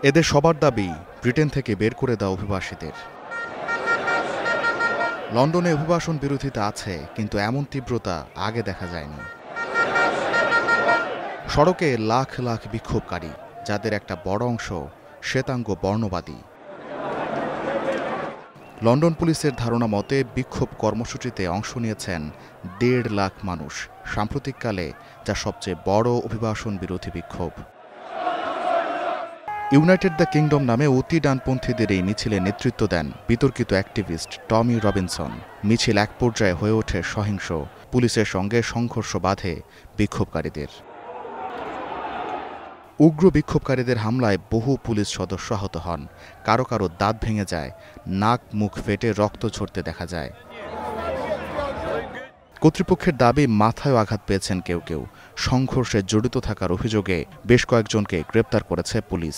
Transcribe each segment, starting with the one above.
এদের সবার দাবি ব্রিটেন থেকে বের করে দেওয়া অভিবাসীদের। লন্ডনে অভিবাসন বিরোধিতা আছে, কিন্তু এমন তীব্রতা আগে দেখা যায়নি। সড়কে লাখ লাখ বিক্ষোভকারী, যাদের একটা বড় অংশ শ্বেতাঙ্গ বর্ণবাদী। লন্ডন পুলিশের ধারণা মতে বিক্ষোভ কর্মসূচিতে অংশ নিয়েছেন ১.৫ লাখ মানুষ। সাম্প্রতিককালে যা সবচেয়ে বড় অভিবাসন বিরোধী বিক্ষোভ। ইউনাইটেড দ্য কিংডম নামে অতি ডানপন্থীদের এই মিছিলে নেতৃত্ব দেন বিতর্কিত অ্যাক্টিভিস্ট টমি রবিনসন। মিছিল এক পর্যায়ে হয়ে ওঠে সহিংস, পুলিশের সঙ্গে সংঘর্ষ বাধে বিক্ষোভকারীদের। উগ্র বিক্ষোভকারীদের হামলায় বহু পুলিশ সদস্য আহত হন, কারো কারো দাঁত ভেঙে যায়, নাক মুখ ফেটে রক্ত ঝরতে দেখা যায়। কর্তৃপক্ষের দাবি মাথায় আঘাত পেয়েছেন কেউ কেউ। সংঘর্ষে জড়িত থাকার অভিযোগে বেশ কয়েকজনকে গ্রেপ্তার করেছে পুলিশ।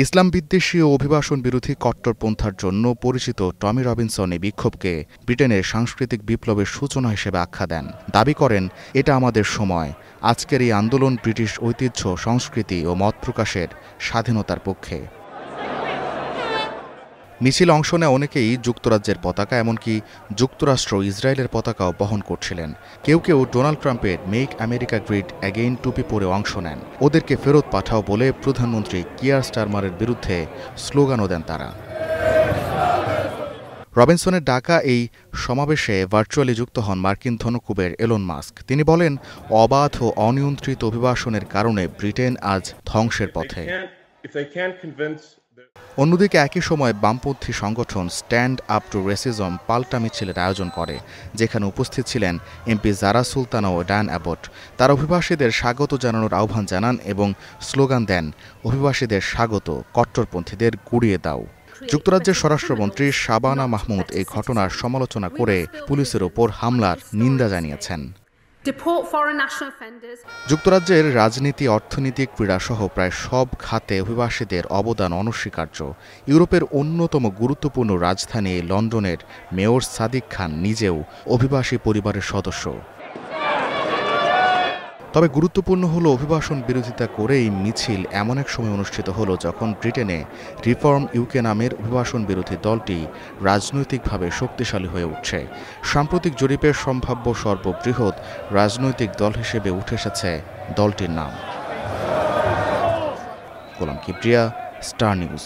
ইসলাম বিদ্বেষী ও অভিবাসন বিরোধী কট্টরপন্থার জন্য পরিচিত টমি রবিনসন এই বিক্ষোভকে ব্রিটেনের সাংস্কৃতিক বিপ্লবের সূচনা হিসেবে আখ্যা দেন। দাবি করেন, এটা আমাদের সময়। আজকের এই আন্দোলন ব্রিটিশ ঐতিহ্য, সংস্কৃতি ও মত প্রকাশের স্বাধীনতার পক্ষে। মিছিলে অংশ নেয় অনেকেই যুক্তরাজ্যের পতাকা, এমনকি যুক্তরাষ্ট্র ইসরায়েলের পতাকাও বহন করছিলেন। কেউ কেউ ডোনাল্ড ট্রাম্পের মেক আমেরিকা গ্রেট অ্যাগেইন টুপি পরে অংশ নেন। ওদেরকে ফেরত পাঠাও বলে প্রধানমন্ত্রী কিয়ার স্টারমারের বিরুদ্ধে স্লোগানও দেন তারা। রবিনসনের ডাকা এই সমাবেশে ভার্চুয়ালি যুক্ত হন মার্কিন ধনকুবের এলন মাস্ক। তিনি বলেন, অবাধ ও অনিয়ন্ত্রিত অভিবাসনের কারণে ব্রিটেন আজ ধ্বংসের পথে। অন্যদিকে একই সময় বামপন্থী সংগঠন স্ট্যান্ড আপ টু রেসিজম পাল্টা মিছিলের আয়োজন করে, যেখানে উপস্থিত ছিলেন এমপি জারা সুলতানা ও ডায়ান অ্যাবট। তারা অভিবাসীদের স্বাগত জানানোর আহ্বান জানান এবং স্লোগান দেন, অভিবাসীদের স্বাগত, কট্টরপন্থীদের গুড়িয়ে দাও। যুক্তরাজ্যের স্বরাষ্ট্রমন্ত্রী শাবানা মাহমুদ এই ঘটনার সমালোচনা করে পুলিশের ওপর হামলার নিন্দা জানিয়েছেন। যুক্তরাজ্যের রাজনীতি, অর্থনীতি, ক্রীড়াসহ প্রায় সব খাতে অভিবাসীদের অবদান অনস্বীকার্য। ইউরোপের অন্যতম গুরুত্বপূর্ণ রাজধানী লন্ডনের মেয়র সাদিক খান নিজেও অভিবাসী পরিবারের সদস্য। তবে গুরুত্বপূর্ণ হলো, অভিবাসন বিরোধিতা করেই মিছিল এমন এক সময় অনুষ্ঠিত হলো যখন ব্রিটেনে রিফর্ম ইউকে নামের অভিবাসন বিরোধী দলটি রাজনৈতিকভাবে শক্তিশালী হয়ে উঠছে। সাম্প্রতিক জরিপের সম্ভাব্য সর্ববৃহৎ রাজনৈতিক দল হিসেবে উঠে এসেছে দলটির নাম। গোলাম কিবরিয়া, স্টার নিউজ।